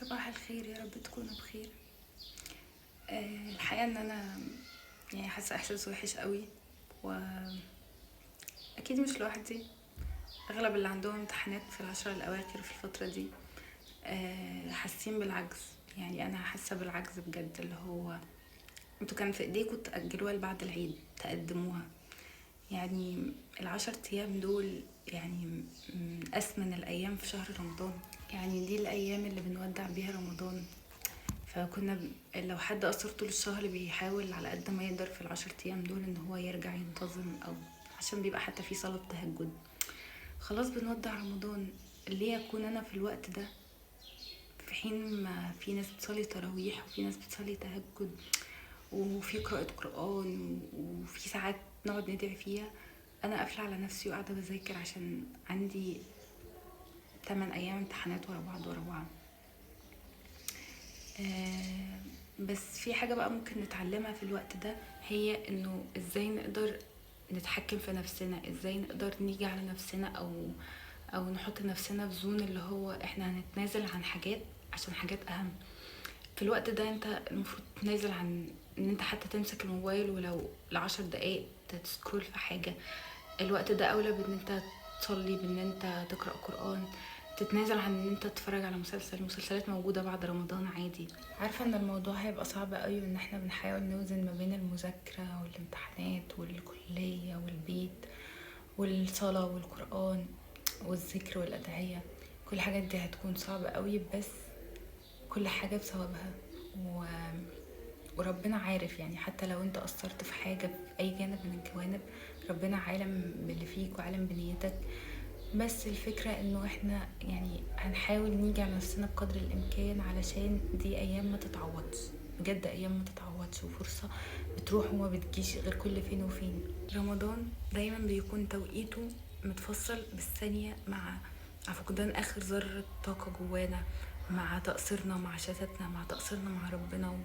صباح الخير، يا رب تكونوا بخير. الحقيقة ان انا يعني حاسة احساس وحش قوي، واكيد مش لوحدي. اغلب اللي عندهم امتحانات في العشرة الاواخر في الفترة دي حاسين بالعجز. يعني انا حاسة بالعجز بجد، اللي هو انتوا كان في ايديكوا تأجلوها لبعد العيد، تقدموها. يعني العشر ايام دول يعني من اسمن الايام في شهر رمضان. يعني دي الايام اللي بنودع بيها رمضان. لو حد قصر طول الشهر بيحاول على قد ما يقدر في العشر ايام دول ان هو يرجع ينتظم، او عشان بيبقى حتى في صلاة تهجد. خلاص بنودع رمضان. ليه اكون انا في الوقت ده في حين ما في ناس بتصلي تراويح وفي ناس بتصلي تهجد وفي قراءة قرآن وفي ساعات نقعد ندعي فيها؟ انا قافلة على نفسي وقاعدة بذاكر عشان عندي 8 ايام امتحانات ورا بعض ورا بعض. بس في حاجة بقى ممكن نتعلمها في الوقت ده، هي انه ازاي نقدر نتحكم في نفسنا، ازاي نقدر نيجي على نفسنا او نحط نفسنا في زون اللي هو احنا هنتنازل عن حاجات عشان حاجات اهم. في الوقت ده انت المفروض تنازل عن ان انت حتى تمسك الموبايل ولو ل10 دقايق تسكرول في حاجة. الوقت ده اولى بان انت تصلي، بان انت تقرأ قرآن، تتنازل عن ان انت تتفرج على مسلسلات موجودة بعد رمضان عادي. عارفة ان الموضوع هيبقى صعب قوي، وان احنا بنحاول نوزن ما بين المذاكرة والامتحانات والكلية والبيت والصلاة والقرآن والذكر والأدعية. كل الحاجات دي هتكون صعبة قوي، بس كل حاجة بسببها وربنا عارف. يعني حتى لو انت قصرت في حاجة في اي جانب من الجوانب، ربنا عالم باللي فيك وعالم بنيتك. بس الفكرة انه احنا يعني هنحاول نيجي على نفسنا بقدر الامكان، علشان دي ايام ما تتعوضش، بجد ايام ما تتعوضش، وفرصة بتروح وما بتجيش غير كل فين وفين. رمضان دايما بيكون توقيته متفصل بالثانية، مع فقدان اخر ذرة طاقة جوانا، مع تقصيرنا مع شتاتنا، مع تقصيرنا مع ربنا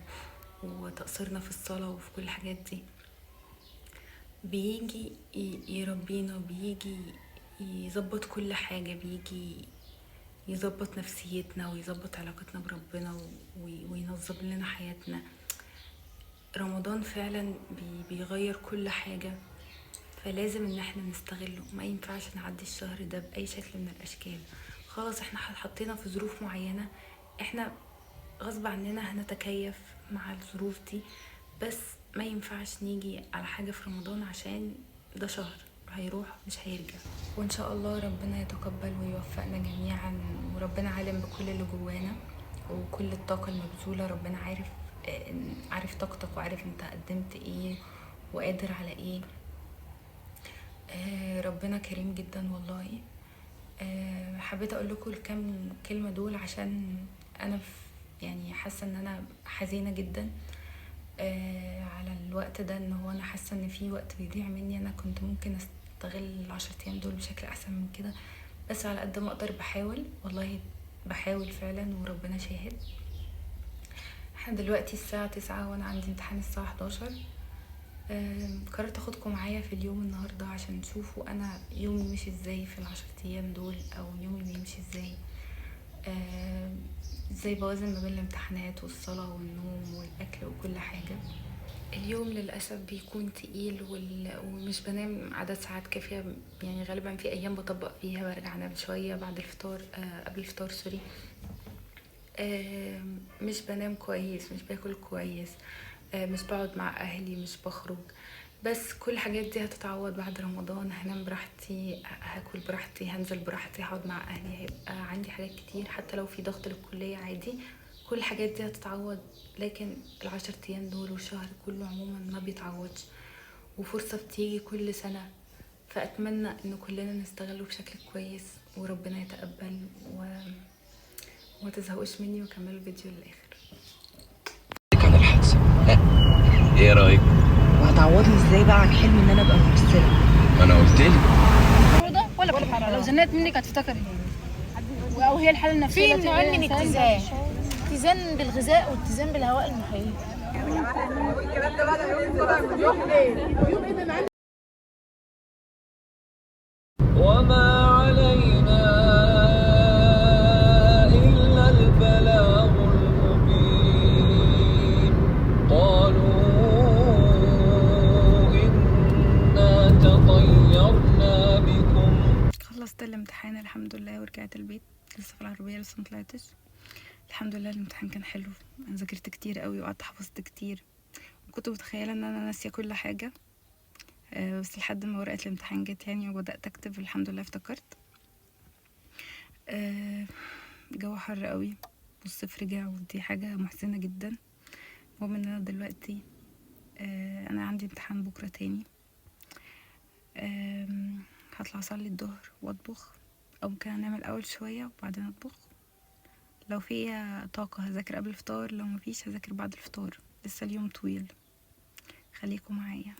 وتقصيرنا في الصلاة وفي كل الحاجات دي. بيجي يربينا، بيجي يظبط كل حاجة، بيجي يظبط نفسيتنا ويظبط علاقتنا بربنا وينظم لنا حياتنا. رمضان فعلا بيغير كل حاجة، فلازم ان احنا نستغله. ما ينفعش نعدي الشهر ده بأي شكل من الأشكال. خلاص احنا حطينا في ظروف معينة، احنا غصب عننا هنتكيف مع الظروف دي، بس ما ينفعش نيجي على حاجة في رمضان عشان ده شهر هيروح مش هيرجع. وان شاء الله ربنا يتقبل ويوفقنا جميعا، وربنا عالم بكل اللي جوانا وكل الطاقة المبذولة. ربنا عارف طاقتك، وعارف انت قدمت ايه وقادر على ايه. ربنا كريم جدا والله. حبيت اقول لكم الكام كلمة دول عشان انا يعني حاسة ان انا حزينة جدا على الوقت ده، ان هو انا حاسة ان في وقت بيضيع مني. انا كنت ممكن استغل ال10 ايام دول بشكل احسن من كده، بس على قد ما اقدر بحاول، والله بحاول فعلا وربنا شاهد. احنا دلوقتي الساعة 9 وانا عندي امتحان الساعة 11. قررت اخدكم معايا في اليوم النهاردة عشان تشوفوا انا يومي مشي ازاي في ال10 ايام دول، او يومي بيمشي ازاي. ازاي بوازن ما بين الامتحانات والصلاة والنوم والاكل وكل حاجة. اليوم للأسف بيكون تقيل ومش بنام عدد ساعات كافية. يعني غالبا في ايام بطبق فيها برجع انام شوية بعد الفطار، قبل الفطار سوري. مش بنام كويس، مش باكل كويس، مش بقعد مع اهلي، مش بخرج. بس كل الحاجات دي هتتعوض بعد رمضان. هنام براحتي، هاكل براحتي، هنزل براحتي، هقعد مع اهلي، هيبقى عندي حاجات كتير. حتى لو في ضغط للكلية عادي، كل الحاجات دي هتتعوض. لكن ال10 ايام دول والشهر كله عموما ما بيتعوضش، وفرصة بتيجي كل سنة. فأتمنى ان كلنا نستغله بشكل كويس وربنا يتقبل وما تزهقوش مني، وكملوا الفيديو للآخر. عن الحادثة ايه رأيك؟ وهتعوضني ازاي بقى عن حلم ان انا ابقى ممثله؟ ما انا قلت لك ده ولا بالحراره، لو زنقت منك هتفتكري او هي الحاله النفسيه. في نوعين من اتزان، اتزان بالغذاء واتزان بالهواء المحيط. وما علينا إلا البلاغ شويه لسه مطلعتش. الحمد لله الامتحان كان حلو، انا ذاكرت كتير قوي وقعدت حفظت كتير، وكنت متخيله ان انا ناسيه كل حاجه. بس لحد ما ورقه الامتحان جت يعني وبدات اكتب الحمد لله افتكرت. الجو حر قوي والصيف رجع، ودي حاجه محزنه جدا. المهم ان انا دلوقتي انا عندي امتحان بكره تاني. هطلع اصلي الظهر واطبخ، او ممكن انام الاول شويه وبعدين اطبخ. لو في طاقه هذاكر قبل الفطار، لو مفيش هذاكر بعد الفطار. لسه اليوم طويل، خليكم معايا.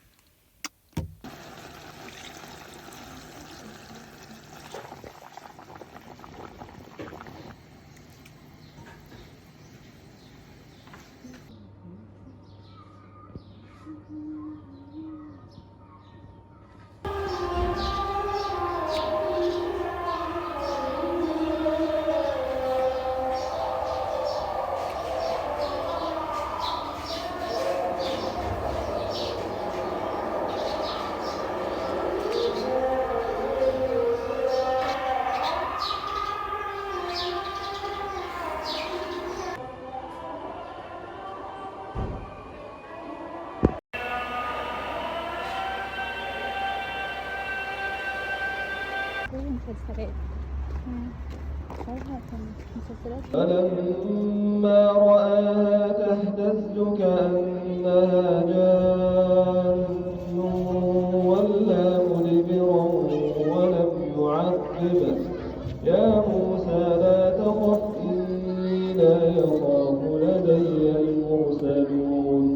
فلما رآها تهتز كأنها جان ولا مدبرا ولم يعقب. يا موسى لا تخف إني لا يخاف لدي المرسلون.